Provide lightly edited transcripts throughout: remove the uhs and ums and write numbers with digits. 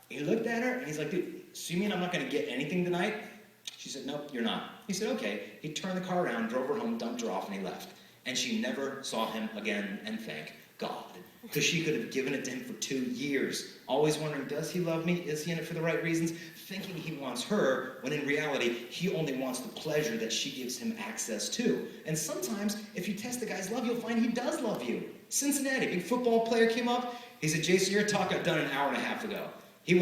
He looked at her and he's like, dude, so you mean I'm not going to get anything tonight? She said, nope, you're not. He said, okay. He turned the car around, drove her home, dumped her off, and he left. And she never saw him again, and thank God. Because she could have given it to him for 2 years. Always wondering, does he love me? Is he in it for the right reasons? Thinking he wants her, when in reality, he only wants the pleasure that she gives him access to. And sometimes, if you test the guy's love, you'll find he does love you. Cincinnati, big football player came up. He said, Jason, your talk got done an hour and a half ago. He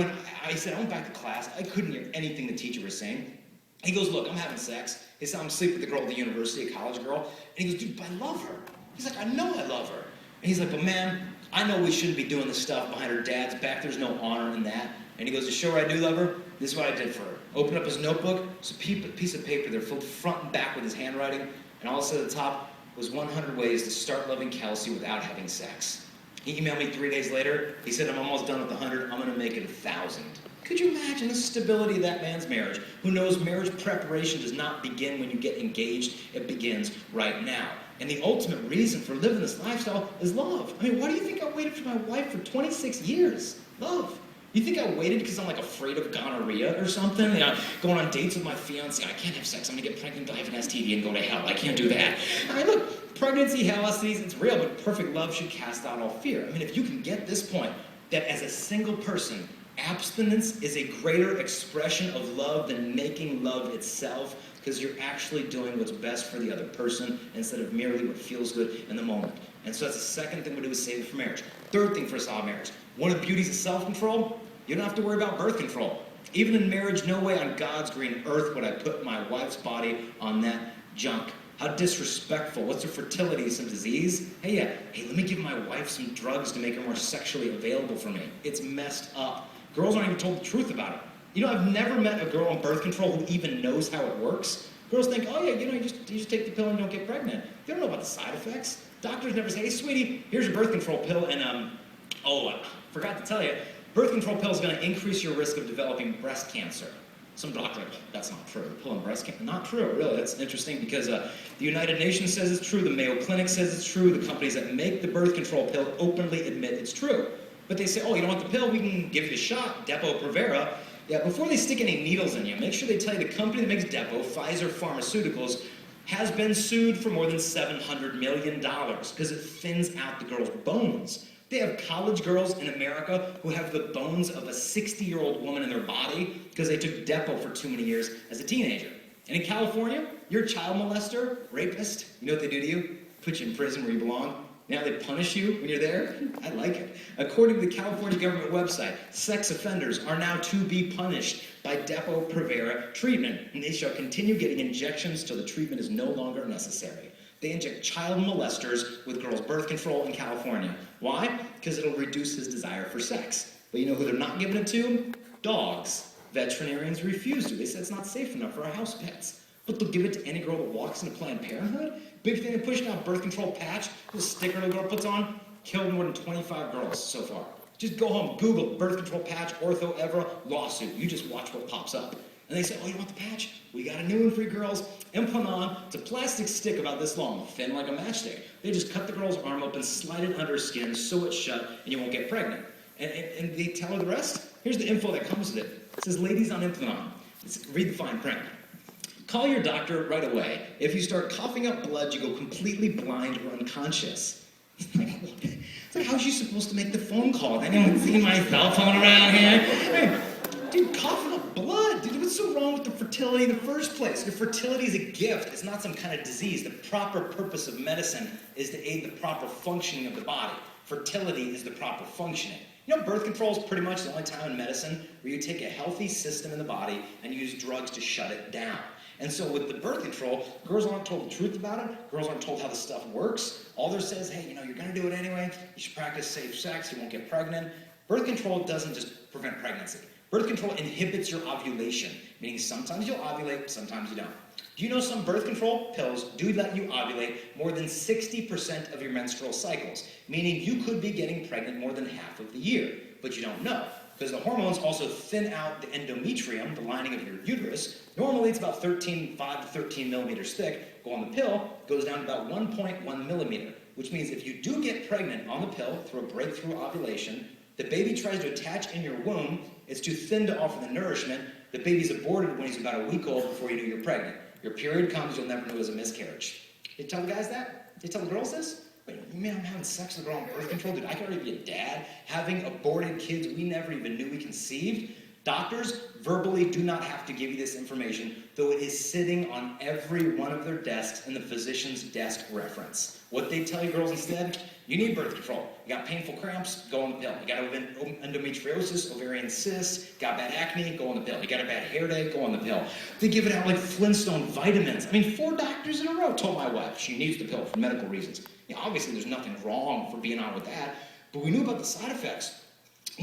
said, I went back to class. I couldn't hear anything the teacher was saying. He goes, look, I'm having sex. He said, I'm sleeping with a girl at the university, a college girl. And he goes, dude, but I love her. He's like, I know I love her. And he's like, but man, I know we shouldn't be doing this stuff behind her dad's back. There's no honor in that. And he goes, to show her I do love her, this is what I did for her. Opened up his notebook, it's a piece of paper there filled front and back with his handwriting, and all it said at the top was 100 ways to start loving Kelsey without having sex. He emailed me 3 days later. He said, I'm almost done with the 100. I'm going to make it 1,000. Could you imagine the stability of that man's marriage, who knows marriage preparation does not begin when you get engaged, it begins right now. And the ultimate reason for living this lifestyle is love. I mean, why do you think I waited for my wife for 26 years? Love. You think I waited because I'm like afraid of gonorrhea or something? You know, going on dates with my fiance, I can't have sex, I'm gonna get pregnant, die of an STD and go to hell. I can't do that. I mean, look, pregnancy, hell, STDs, it's real, but perfect love should cast out all fear. I mean, if you can get this point, that as a single person, abstinence is a greater expression of love than making love itself, because you're actually doing what's best for the other person instead of merely what feels good in the moment. And so that's the second thing we do is save it for marriage. Third thing for a solid marriage. One of the beauties of self-control, you don't have to worry about birth control. Even in marriage, no way on God's green earth would I put my wife's body on that junk. How disrespectful. What's her fertility? Some disease? Hey, let me give my wife some drugs to make her more sexually available for me. It's messed up. Girls aren't even told the truth about it. You know, I've never met a girl on birth control who even knows how it works. Girls think, oh yeah, you just take the pill and you don't get pregnant. They don't know about the side effects. Doctors never say, hey sweetie, here's your birth control pill, and I forgot to tell you, birth control pill is going to increase your risk of developing breast cancer. Some doctor, that's not true. The pill on breast cancer, not true, really. That's interesting because the United Nations says it's true, the Mayo Clinic says it's true, the companies that make the birth control pill openly admit it's true. But they say, oh, you don't want the pill? We can give you a shot, Depo-Provera. Yeah, before they stick any needles in you, make sure they tell you the company that makes Depo, Pfizer Pharmaceuticals, has been sued for more than $700 million because it thins out the girl's bones. They have college girls in America who have the bones of a 60-year-old woman in their body because they took Depo for too many years as a teenager. And in California, you're a child molester, rapist. You know what they do to you? Put you in prison where you belong. Now they punish you when you're there? I like it. According to the California government website, sex offenders are now to be punished by Depo-Provera treatment, and they shall continue getting injections till the treatment is no longer necessary. They inject child molesters with girls' birth control in California. Why? Because it'll reduce his desire for sex. But you know who they're not giving it to? Dogs. Veterinarians refuse to. They say it's not safe enough for our house pets. But they'll give it to any girl that walks into Planned Parenthood? Big thing they're pushing out, birth control patch, the sticker the girl puts on, killed more than 25 girls so far. Just go home, Google birth control patch, ortho, Evra, lawsuit. You just watch what pops up. And they say, oh, you want the patch? We got a new one for you girls. Implanon. It's a plastic stick about this long, thin like a matchstick. They just cut the girl's arm open, slide it under her skin, sew it shut, and you won't get pregnant. And they tell her the rest? Here's the info that comes with it. It says, ladies on Implanon. Read the fine print. Call your doctor right away. If you start coughing up blood, you go completely blind or unconscious. It's like, how's she supposed to make the phone call? Anyone see my cell phone around here? Hey, dude, coughing up blood. Dude, what's so wrong with the fertility in the first place? Your fertility is a gift. It's not some kind of disease. The proper purpose of medicine is to aid the proper functioning of the body. Fertility is the proper functioning. You know, birth control is pretty much the only time in medicine where you take a healthy system in the body and use drugs to shut it down. And so with the birth control, girls aren't told the truth about it. Girls aren't told how the stuff works. All they're says, hey, you're going to do it anyway. You should practice safe sex. You won't get pregnant. Birth control doesn't just prevent pregnancy. Birth control inhibits your ovulation, meaning sometimes you'll ovulate, sometimes you don't. Do you know some birth control pills do let you ovulate more than 60% of your menstrual cycles, meaning you could be getting pregnant more than half of the year, but you don't know. Because the hormones also thin out the endometrium, the lining of your uterus. Normally it's about 5 to 13 millimeters thick. Go on the pill, it goes down to about 1.1 millimeter, which means if you do get pregnant on the pill through a breakthrough ovulation, The baby tries to attach in your womb. It's too thin to offer the nourishment. The baby's aborted when he's about a week old before you know you're pregnant. Your period comes, you'll never know it was a miscarriage. They tell the guys that? They tell the girls this? Wait, man, I'm having sex with a girl on birth control? Dude, I can already be a dad. Having aborted kids we never even knew we conceived. Doctors verbally do not have to give you this information, though it is sitting on every one of their desks in the physician's desk reference. What they tell you girls instead? You need birth control. You got painful cramps? Go on the pill. You got endometriosis, ovarian cysts, got bad acne? Go on the pill. You got a bad hair day? Go on the pill. They give it out like Flintstone vitamins. I mean, 4 doctors in a row told my wife she needs the pill for medical reasons. Yeah, obviously there's nothing wrong for being on with that, but we knew about the side effects.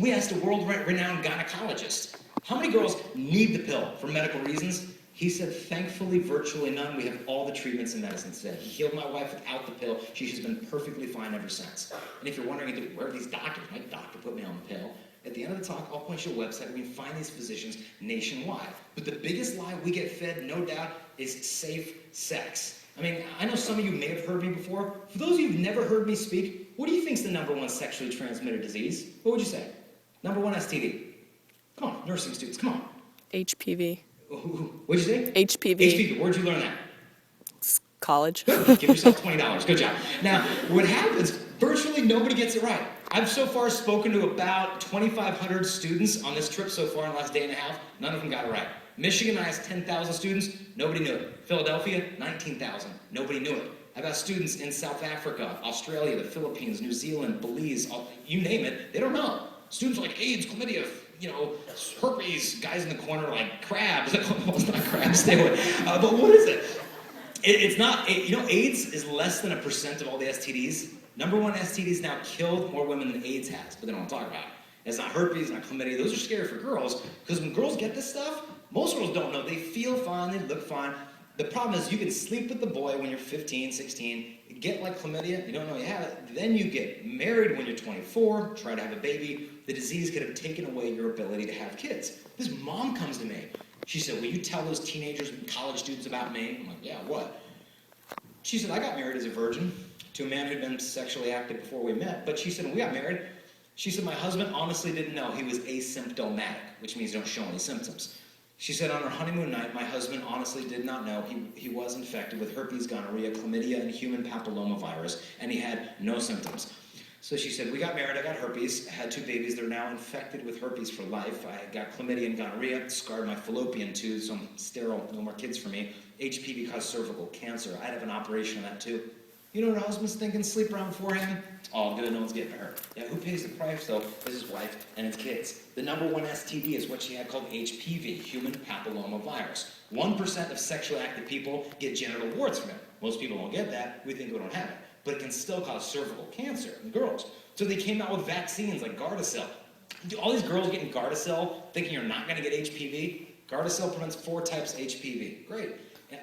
We asked a world-renowned gynecologist, how many girls need the pill for medical reasons? He said, thankfully, virtually none. We have all the treatments and medicines today. He healed my wife without the pill. She has been perfectly fine ever since. And if you're wondering, where are these doctors? My doctor put me on the pill. At the end of the talk, I'll point you to a website where you can find these physicians nationwide. But the biggest lie we get fed, no doubt, is safe sex. I mean, I know some of you may have heard me before. For those of you who've never heard me speak, what do you think is the #1 sexually transmitted disease? What would you say? #1 STD. Come on, nursing students, come on. HPV. What'd you say? HPV. HPV. Where'd you learn that? College. Give yourself $20. Good job. Now, what happens, virtually nobody gets it right. I've so far spoken to about 2,500 students on this trip so far in the last day and a half. None of them got it right. Michigan has 10,000 students. Nobody knew it. Philadelphia, 19,000. Nobody knew it. I've got students in South Africa, Australia, the Philippines, New Zealand, Belize, you name it, they don't know. Students are like AIDS, chlamydia, herpes, guys in the corner like crabs. Well, it's not crabs, stay away. But what is it? It's not, AIDS is less than 1% of all the STDs. #1 STDs now killed more women than AIDS has, but they don't want to talk about it. It's not herpes, not chlamydia. Those are scary for girls, because when girls get this stuff, most girls don't know. They feel fine, they look fine. The problem is you can sleep with the boy when you're 15, 16, get like chlamydia, you don't know you have it, then you get married when you're 24, try to have a baby, the disease could have taken away your ability to have kids. This mom comes to me. She said, will you tell those teenagers and college students about me? I'm like, yeah, what? She said, I got married as a virgin to a man who'd been sexually active before we met, but she said, when we got married, she said, my husband honestly didn't know he was asymptomatic, which means you don't show any symptoms. She said, on our honeymoon night, my husband honestly did not know he was infected with herpes, gonorrhea, chlamydia, and human papillomavirus, and he had no symptoms. So she said, we got married, I got herpes, I had 2 babies, they're now infected with herpes for life. I got chlamydia and gonorrhea, scarred my fallopian tubes, so I'm sterile, no more kids for me. HPV caused cervical cancer. I'd have an operation on that too. You know what her husband's thinking? Sleep around beforehand? It's all good, no one's getting hurt. Yeah, who pays the price though? Is his wife and his kids. The #1 STD is what she had called HPV, human papillomavirus. 1% of sexually active people get genital warts from it. Most people don't get that, we think we don't have it. But it can still cause cervical cancer in girls. So they came out with vaccines like Gardasil. All these girls getting Gardasil thinking you're not going to get HPV. Gardasil prevents 4 types of HPV. Great.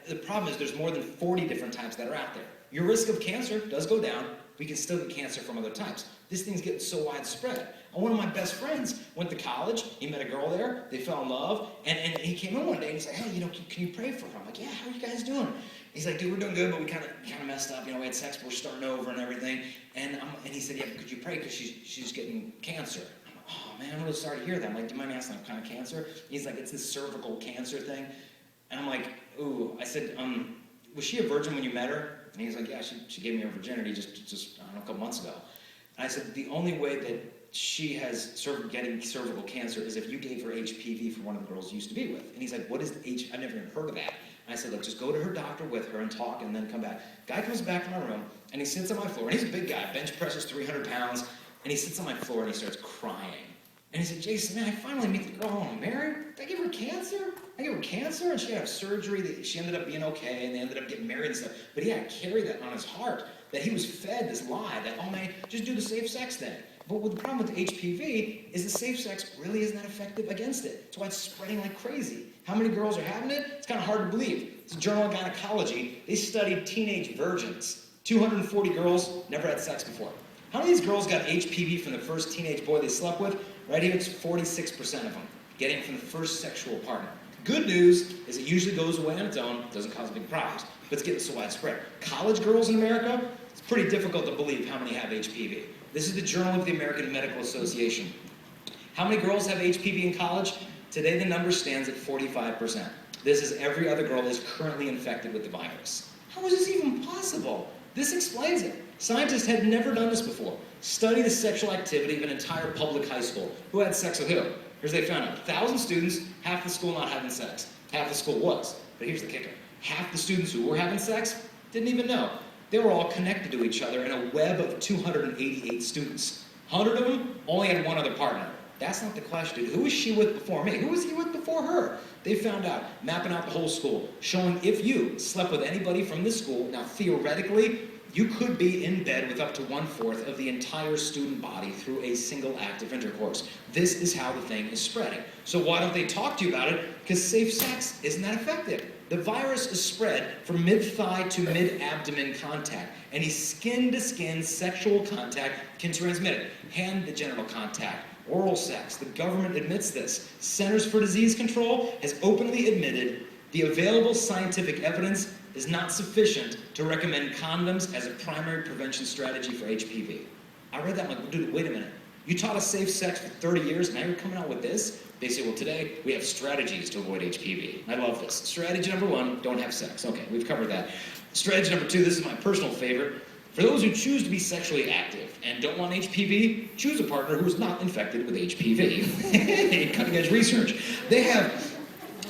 The problem is there's more than 40 different types that are out there. Your risk of cancer does go down, but you can still get cancer from other types. This thing's getting so widespread. And one of my best friends went to college, he met a girl there, they fell in love, and he came in one day and he's like, hey, can you pray for her? I'm like, yeah, how are you guys doing? He's like, dude, we're doing good, but we kind of messed up. We had sex, but we're starting over and everything. And he said, yeah, but could you pray because she's getting cancer? I'm like, oh man, I'm really sorry to hear that. I'm like, do you mind me asking what kind of cancer? He's like, it's this cervical cancer thing. And I'm like, ooh. I said, was she a virgin when you met her? And he's like, yeah, she gave me her virginity just I don't know, a couple months ago. And I said, the only way that she has getting cervical cancer is if you gave her HPV for one of the girls you used to be with. And he's like, what is I've never even heard of that. And I said, look, just go to her doctor with her and talk and then come back. Guy comes back to my room and he sits on my floor. And he's a big guy, bench presses 300 pounds. And he sits on my floor and he starts crying. And he said, Jason, man, I finally meet the girl I want to marry. Did I give her cancer? I gave her cancer and she had to have surgery. She ended up being okay and they ended up getting married and stuff. But he had to carry that on his heart, that he was fed this lie that, oh man, just do the safe sex thing. But the problem with the HPV is the safe sex really isn't that effective against it. That's why it's spreading like crazy. How many girls are having it? It's kind of hard to believe. It's a journal of gynecology. They studied teenage virgins. 240 girls never had sex before. How many of these girls got HPV from the first teenage boy they slept with? Right here, it's 46% of them getting it from the first sexual partner. Good news is it usually goes away on its own, doesn't cause big problems, but it's getting so widespread. College girls in America, it's pretty difficult to believe how many have HPV. This is the Journal of the American Medical Association. How many girls have HPV in college? Today the number stands at 45%. This is every other girl is currently infected with the virus. How is this even possible? This explains it. Scientists had never done this before. Study the sexual activity of an entire public high school. Who had sex with who? Here's what they found out. 1,000 students, half the school not having sex. Half the school was. But here's the kicker. Half the students who were having sex didn't even know. They were all connected to each other in a web of 288 students. 100 of them only had one other partner. That's not the question. Who was she with before me? Who was he with before her? They found out, mapping out the whole school, showing if you slept with anybody from this school, now theoretically, you could be in bed with up to 1/4 of the entire student body through a single act of intercourse. This is how the thing is spreading. So why don't they talk to you about it? Because safe sex isn't that effective. The virus is spread from mid-thigh to mid-abdomen contact. Any skin-to-skin sexual contact can transmit it. Hand-to-genital contact. Oral sex. The government admits this. Centers for Disease Control has openly admitted the available scientific evidence is not sufficient to recommend condoms as a primary prevention strategy for HPV. I read that, I'm like, dude, wait a minute. You taught us safe sex for 30 years, now you're coming out with this? They say, well, today we have strategies to avoid HPV. I love this. Strategy number 1, don't have sex. Okay, we've covered that. Strategy number 2, this is my personal favorite. For those who choose to be sexually active and don't want HPV, choose a partner who is not infected with HPV. Cutting edge research. They have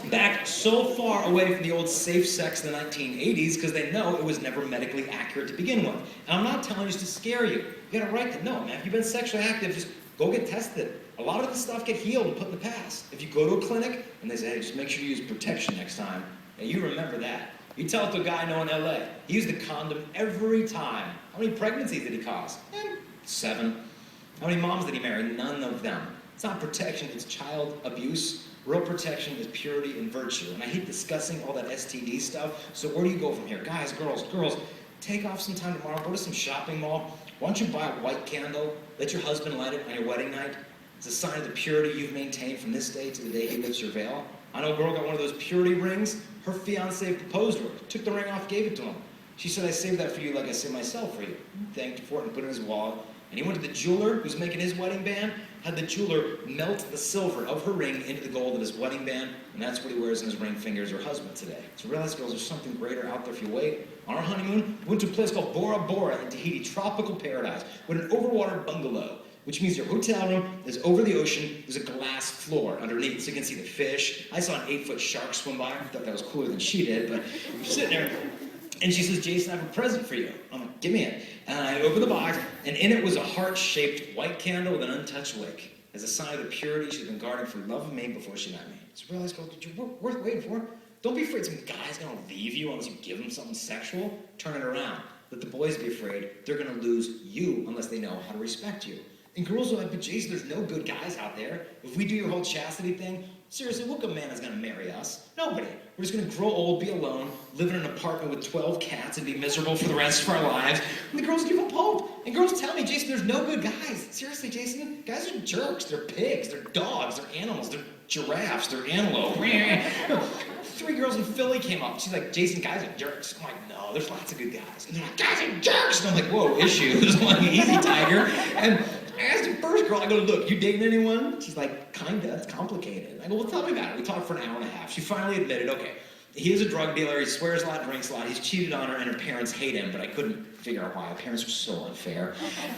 backed so far away from the old safe sex in the 1980s because they know it was never medically accurate to begin with. And I'm not telling you just to scare you. You got a right to know, man. If you've been sexually active, just go get tested. A lot of this stuff get healed and put in the past. If you go to a clinic and they say, hey, just make sure you use protection next time, and you remember that. You tell it to a guy I know in LA. He used a condom every time. How many pregnancies did he cause? 7. How many moms did he marry? None of them. It's not protection, it's child abuse. Real protection is purity and virtue. And I hate discussing all that STD stuff. So where do you go from here? Guys, girls, take off some time tomorrow. Go to some shopping mall. Why don't you buy a white candle? Let your husband light it on your wedding night. It's a sign of the purity you've maintained from this day to the day he lifts your veil. I know a girl got one of those purity rings. Her fiancé proposed to her. Took the ring off, gave it to him. She said, I saved that for you like I saved myself for you. Thanked him for it and put it in his wallet. And he went to the jeweler who's making his wedding band, had the jeweler melt the silver of her ring into the gold of his wedding band, and that's what he wears in his ring finger as her husband today. So realize, girls, there's something greater out there if you wait. On our honeymoon, we went to a place called Bora Bora in Tahiti, tropical paradise, with an overwater bungalow, which means your hotel room is over the ocean, there's a glass floor underneath, so you can see the fish. I saw an 8-foot shark swim by. I thought that was cooler than she did, but I'm sitting there, and she says, Jason, I have a present for you. I'm like, give me it. And I opened the box, and in it was a heart-shaped white candle with an untouched wick. As a sign of the purity she'd been guarding for love of me before she met me. So realize, girl, you're worth waiting for. Don't be afraid some guy's gonna leave you unless you give him something sexual. Turn it around. Let the boys be afraid. They're gonna lose you unless they know how to respect you. And girls are like, but Jason, there's no good guys out there. If we do your whole chastity thing, seriously, what good man is going to marry us? Nobody. We're just going to grow old, be alone, live in an apartment with 12 cats, and be miserable for the rest of our lives. And the girls give up hope. And girls tell me, Jason, there's no good guys. Seriously, Jason, guys are jerks. They're pigs. They're dogs. They're animals. They're giraffes. They're antelope. 3 girls in Philly came up. She's like, Jason, guys are jerks. I'm like, no, there's lots of good guys. And they're like, guys are jerks. And I'm like, whoa, issues. I'm like, easy, tiger. And I asked the first girl, I go, look, you dating anyone? She's like, kinda, it's complicated. I go, well, tell me about it. We talked for an hour and a half. She finally admitted, okay, he is a drug dealer, he swears a lot, drinks a lot, he's cheated on her, and her parents hate him, but I couldn't figure out why. Her parents were so unfair.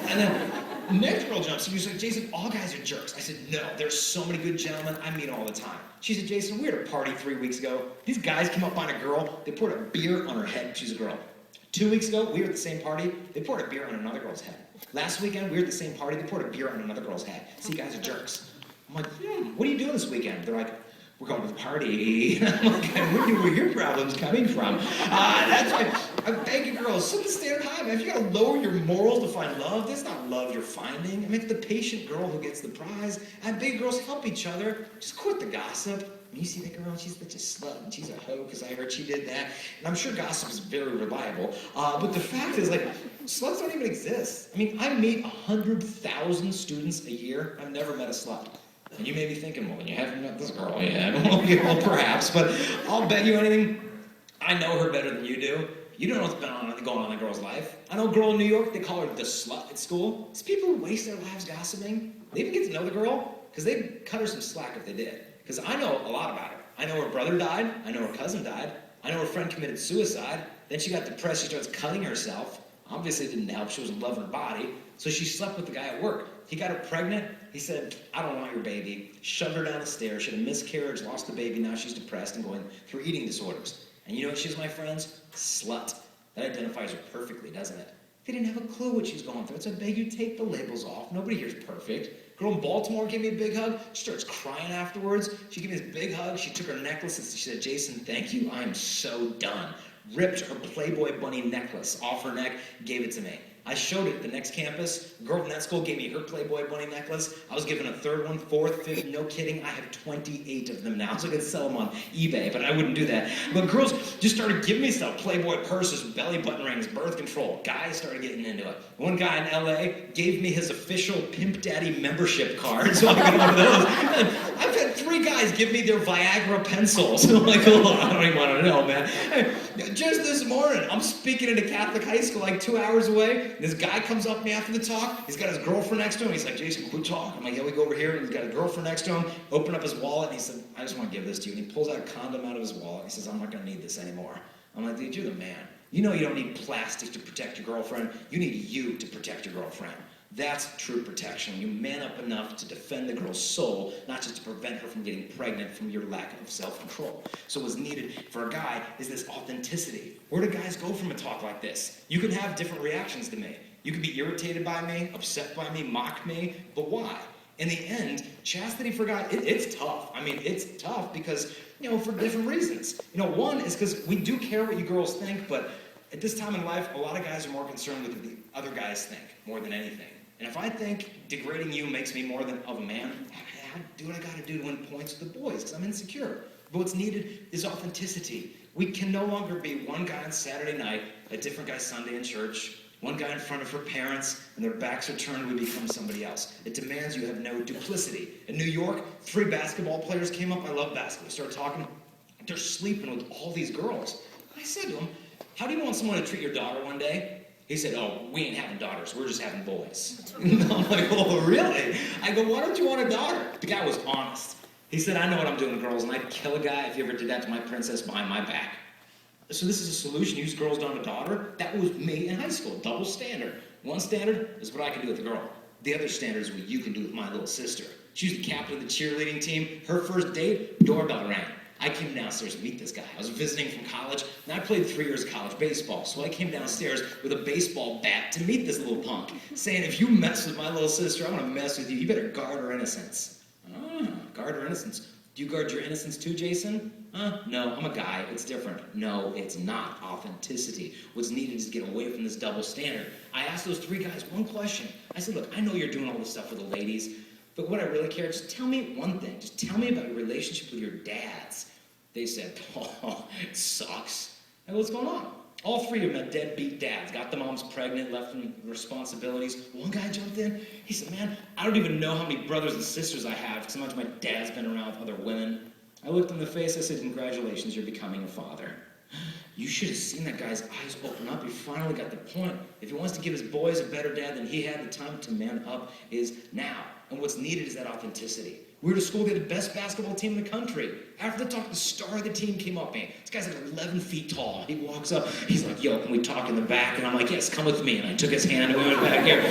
And then the next girl jumps in, she's like, Jason, all guys are jerks. I said, no, there's so many good gentlemen, I meet all the time. She said, Jason, we were at a party 3 weeks ago. These guys came up on a girl, they poured a beer on her head, she's a girl. 2 weeks ago, we were at the same party, they poured a beer on another girl's head. Last weekend, we were at the same party, they poured a beer on another girl's head. See, guys are jerks. I'm like, what are you doing this weekend? They're like, we're going to the party. And I'm like, where are your problems coming from? That's why I beg you girls, set the standard high, man. If you gotta lower your morals to find love, that's not love you're finding. I mean, it's the patient girl who gets the prize. I beg girls, help each other. Just quit the gossip. When you see that girl, she's such a slut, and she's a hoe, because I heard she did that. And I'm sure gossip is very reliable. But the fact is, like, sluts don't even exist. I mean, I meet 100,000 students a year. I've never met a slut. And you may be thinking, well, you haven't met this girl yet. Well, perhaps, but I'll bet you anything, I know her better than you do. You don't know what's going on in a girl's life. I know a girl in New York, they call her the slut at school. It's people who waste their lives gossiping. They even get to know the girl, because they'd cut her some slack if they did. Because I know a lot about her. I know her brother died. I know her cousin died. I know her friend committed suicide. Then she got depressed. She starts cutting herself. Obviously it didn't help. She wasn't loving her body. So she slept with the guy at work. He got her pregnant. He said, I don't want your baby. Shoved her down the stairs. She had a miscarriage, lost the baby. Now she's depressed and going through eating disorders. And you know what she is, my friends? Slut. That identifies her perfectly, doesn't it? They didn't have a clue what she's going through. It's I beg you, take the labels off. Nobody here's perfect. Girl in Baltimore gave me a big hug. She starts crying afterwards. She gave me this big hug. She took her necklace and she said, Jason, thank you. I am so done. Ripped her Playboy bunny necklace off her neck, gave it to me. I showed it at the next campus. A girl from that school gave me her Playboy bunny necklace. I was given a third one, fourth, fifth, no kidding. I have 28 of them now, so I could sell them on eBay, but I wouldn't do that. But girls just started giving me stuff. Playboy purses, belly button rings, birth control. Guys started getting into it. One guy in LA gave me his official Pimp Daddy membership card, so I got one of those. I've had 3 guys give me their Viagra pencils. I'm like, oh, I don't even want to know, man. Hey, just this morning, I'm speaking at a Catholic high school like 2 hours away. This guy comes up to me after the talk. He's got his girlfriend next to him. He's like, Jason, quit talking. I'm like, yeah, we go over here. And he's got a girlfriend next to him. Open up his wallet. And he said, I just want to give this to you. And he pulls out a condom out of his wallet. He says, I'm not going to need this anymore. I'm like, dude, you're the man. You know you don't need plastic to protect your girlfriend. You need you to protect your girlfriend. That's true protection. You man up enough to defend the girl's soul, not just to prevent her from getting pregnant from your lack of self-control. So what's needed for a guy is this authenticity. Where do guys go from a talk like this? You can have different reactions to me. You can be irritated by me, upset by me, mock me, but why? In the end, chastity for God, it's tough. I mean, it's tough because, for different reasons. One is because we do care what you girls think, but at this time in life, a lot of guys are more concerned with what the other guys think more than anything. And if I think degrading you makes me more than of a man, I do what I gotta do to win points with the boys, because I'm insecure. But what's needed is authenticity. We can no longer be one guy on Saturday night, a different guy Sunday in church, one guy in front of her parents, and their backs are turned, we become somebody else. It demands you have no duplicity. In New York, 3 basketball players came up. I love basketball. Started talking. They're sleeping with all these girls. I said to them, how do you want someone to treat your daughter one day? He said, oh, we ain't having daughters. We're just having boys. I'm like, oh, really? I go, why don't you want a daughter? The guy was honest. He said, I know what I'm doing to girls, and I'd kill a guy if you ever did that to my princess behind my back. So this is a solution. Use girls don't have a daughter. That was me in high school. Double standard. One standard is what I can do with a girl. The other standard is what you can do with my little sister. She was the captain of the cheerleading team. Her first date, doorbell rang. I came downstairs to meet this guy. I was visiting from college, and I played 3 years of college baseball. So I came downstairs with a baseball bat to meet this little punk, saying, if you mess with my little sister, I'm going to mess with you. You better guard her innocence. Guard her innocence. Do you guard your innocence too, Jason? No, I'm a guy. It's different. No, it's not. Authenticity. What's needed is to get away from this double standard. I asked those 3 guys one question. I said, look, I know you're doing all this stuff with the ladies, but what I really care, just tell me one thing. Just tell me about your relationship with your dads. They said, oh, it sucks. I go, what's going on? All 3 of them had deadbeat dads. Got the moms pregnant, left them responsibilities. One guy jumped in. He said, man, I don't even know how many brothers and sisters I have because so much my dad's been around with other women. I looked him in the face. I said, congratulations, you're becoming a father. You should have seen that guy's eyes open up. He finally got the point. If he wants to give his boys a better dad than he had, the time to man up is now. And what's needed is that authenticity. We were to school, they had the best basketball team in the country. After the talk, the star of the team came up to me. This guy's like 11 feet tall. He walks up, he's like, yo, can we talk in the back? And I'm like, yes, come with me. And I took his hand and we went back here.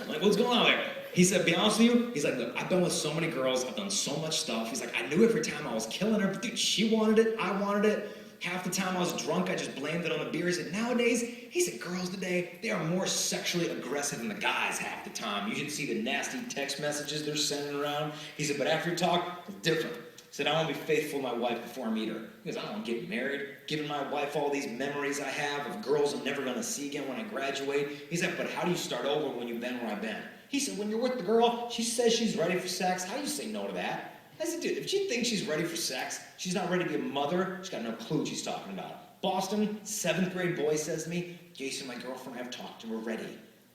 I'm like, what's going on there? He said, be honest with you, he's like, look, I've been with so many girls, I've done so much stuff. He's like, I knew every time I was killing her, but dude, she wanted it, I wanted it. Half the time I was drunk, I just blamed it on the beer. He said, nowadays, he said, girls today, they are more sexually aggressive than the guys half the time. You should see the nasty text messages they're sending around. He said, but after your talk, it's different. He said, I want to be faithful to my wife before I meet her. He goes, I don't want to get married, giving my wife all these memories I have of girls I'm never going to see again when I graduate. He said, but how do you start over when you've been where I've been? He said, when you're with the girl, she says she's ready for sex. How do you say no to that? I said, dude, if she thinks she's ready for sex, she's not ready to be a mother, she's got no clue what she's talking about. Boston, 7th grade boy says to me, Jason, my girlfriend, I've talked to her, ready.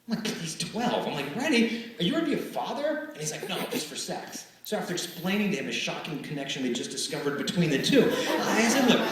I'm like, he's 12. I'm like, ready? Are you ready to be a father? And he's like, no, just for sex. So after explaining to him a shocking connection they just discovered between the two, I said, look,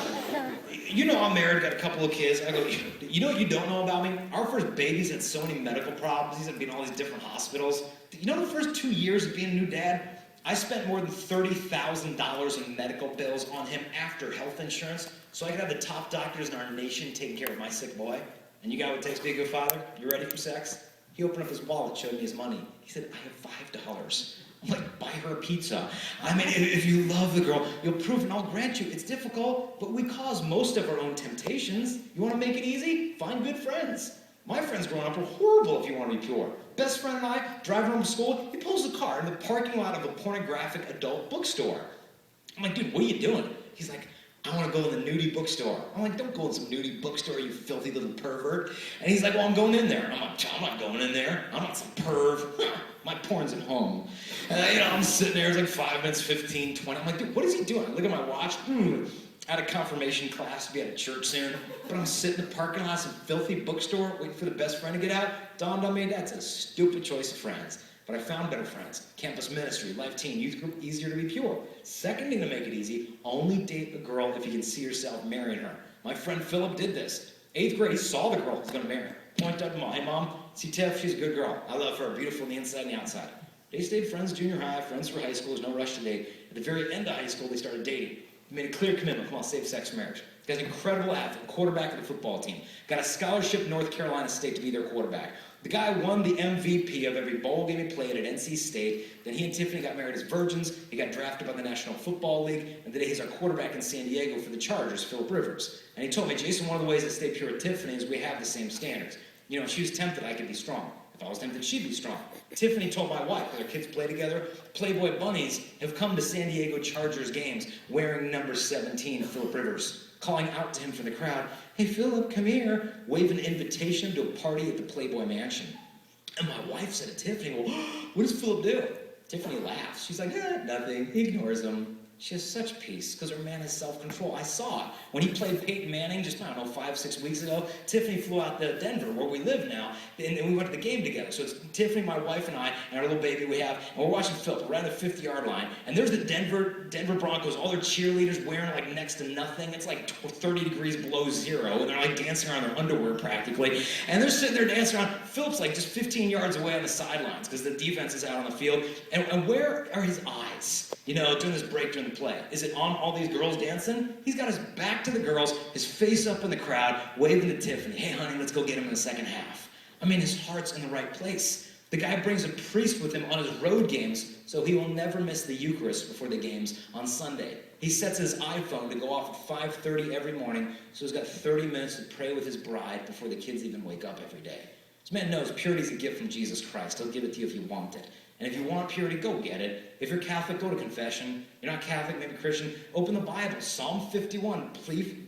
you know I'm married, got a couple of kids. I go, you know what you don't know about me? Our first baby's had so many medical problems. He's had to be in all these different hospitals. You know the first 2 years of being a new dad, I spent more than $30,000 in medical bills on him after health insurance so I could have the top doctors in our nation taking care of my sick boy. And you got what it takes to be a good father? You ready for sex? He opened up his wallet, showed me his money. He said, I have $5. I'm like, buy her a pizza. I mean, if you love the girl, you'll prove it, and I'll grant you, it's difficult, but we cause most of our own temptations. You want to make it easy? Find good friends. My friends growing up were horrible if you want to be pure. Best friend and I, driving home from school, he pulls the car in the parking lot of a pornographic adult bookstore. I'm like, dude, what are you doing? He's like, I want to go in the nudie bookstore. I'm like, don't go in some nudie bookstore, you filthy little pervert. And he's like, well, I'm going in there. I'm like, I'm not going in there. I'm not some perv. My porn's at home. And I'm sitting there, it's like 5 minutes, 15, 20. I'm like, dude, what is he doing? I look at my watch. Out of confirmation class to be at a church soon. But I'm sitting in the parking lot of some filthy bookstore waiting for the best friend to get out. Dawned on me, that's a stupid choice of friends. But I found better friends. Campus ministry, life team, youth group, easier to be pure. Second thing to make it easy, only date a girl if you can see yourself marrying her. My friend Philip did this. 8th grade, he saw the girl he's going to marry. Pointed up to mom, hey mom, see Tiff, she's a good girl. I love her, beautiful on the inside and the outside. They stayed friends junior high, friends for high school, there's no rush to date. At the very end of high school, they started dating. They made a clear commitment, come on, safe sex marriage. The guy's an incredible athlete, quarterback of the football team. Got a scholarship at North Carolina State to be their quarterback. The guy won the MVP of every bowl game he played at NC State. Then he and Tiffany got married as virgins. He got drafted by the National Football League. And today he's our quarterback in San Diego for the Chargers, Philip Rivers. And he told me, Jason, one of the ways I stay pure with Tiffany is we have the same standards. You know, if she was tempted, I could be strong. If I was tempted, she'd be strong. Tiffany told my wife, their kids play together, Playboy bunnies have come to San Diego Chargers games wearing number 17, Philip Rivers, calling out to him from the crowd, hey, Philip, come here, wave an invitation to a party at the Playboy Mansion. And my wife said to Tiffany, well, what does Philip do? Tiffany laughs. She's like, nothing. He ignores him. She has such peace because her man has self-control. I saw it. When he played Peyton Manning just, 5-6 weeks ago, Tiffany flew out to Denver, where we live now, and we went to the game together. So it's Tiffany, my wife, and I, and our little baby we have, and we're watching Philip around the 50-yard line, and there's the Denver Broncos, all their cheerleaders wearing like next to nothing. It's like 30 degrees below zero, and they're like dancing around their underwear practically, and they're sitting there dancing around. Philip's like just 15 yards away on the sidelines because the defense is out on the field, and where are his eyes? During this break during the play. Is it on all these girls dancing? He's got his back to the girls, his face up in the crowd, waving to Tiffany. Hey, honey, let's go get him in the second half. I mean, his heart's in the right place. The guy brings a priest with him on his road games, so he will never miss the Eucharist before the games on Sunday. He sets his iPhone to go off at 5:30 every morning, so he's got 30 minutes to pray with his bride before the kids even wake up every day. This man knows purity is a gift from Jesus Christ. He'll give it to you if you want it. And if you want purity, go get it. If you're Catholic, go to confession. You're not Catholic, maybe Christian, open the Bible. Psalm 51,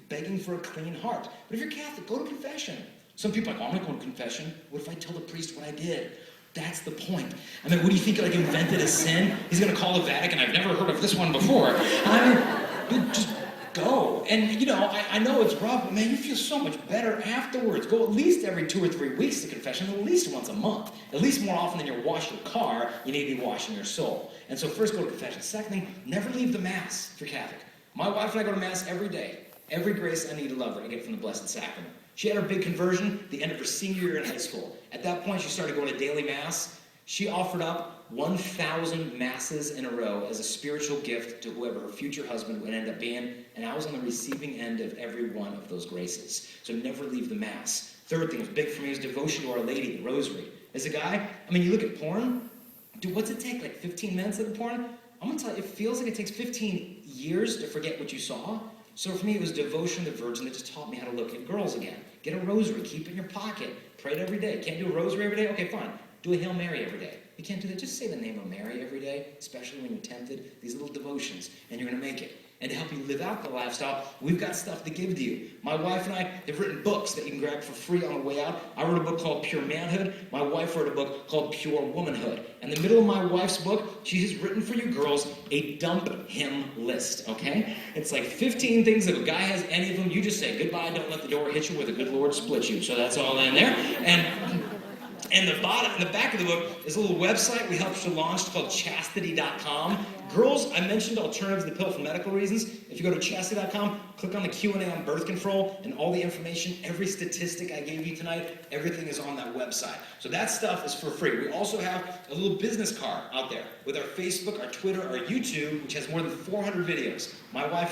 begging for a clean heart. But if you're Catholic, go to confession. Some people are like, I'm not going to confession. What if I tell the priest what I did? That's the point. I mean, what do you think, invented a sin? He's going to call the Vatican. I've never heard of this one before. I mean, dude, just go. And, I know it's rough, but man, you feel so much better afterwards. Go at least every 2 or 3 weeks to confession, at least once a month. At least more often than you wash your car, you need to be washing your soul. And so first go to confession. Second thing, never leave the Mass if you're Catholic. My wife and I go to Mass every day. Every grace I need to love her, I get from the Blessed Sacrament. She had her big conversion at the end of her senior year in high school. At that point, she started going to daily Mass. She offered up 1,000 masses in a row as a spiritual gift to whoever her future husband would end up being, and I was on the receiving end of every one of those graces. So never leave the Mass. Third thing was big for me is devotion to Our Lady, the Rosary. As a guy, you look at porn, dude, what's it take, 15 minutes of the porn? I'm going to tell you, it feels like it takes 15 years to forget what you saw. So for me, it was devotion to the Virgin that just taught me how to look at girls again. Get a rosary, keep it in your pocket, pray it every day. Can't do a rosary every day? Okay, fine. Do a Hail Mary every day. You can't do that. Just say the name of Mary every day, especially when you're tempted. These little devotions, and you're going to make it. And to help you live out the lifestyle, we've got stuff to give to you. My wife and I have written books that you can grab for free on the way out. I wrote a book called Pure Manhood. My wife wrote a book called Pure Womanhood. In the middle of my wife's book, she has written for you girls a dump him list, okay? It's like 15 things. If a guy has any of them, you just say goodbye, don't let the door hit you where the good Lord split you. So that's all in there. And And the back of the book is a little website we helped you launch called chastity.com. Girls, I mentioned alternatives to the pill for medical reasons. If you go to chastity.com, click on the Q&A on birth control, and all the information, every statistic I gave you tonight, everything is on that website. So that stuff is for free. We also have a little business card out there with our Facebook, our Twitter, our YouTube, which has more than 400 videos. My wife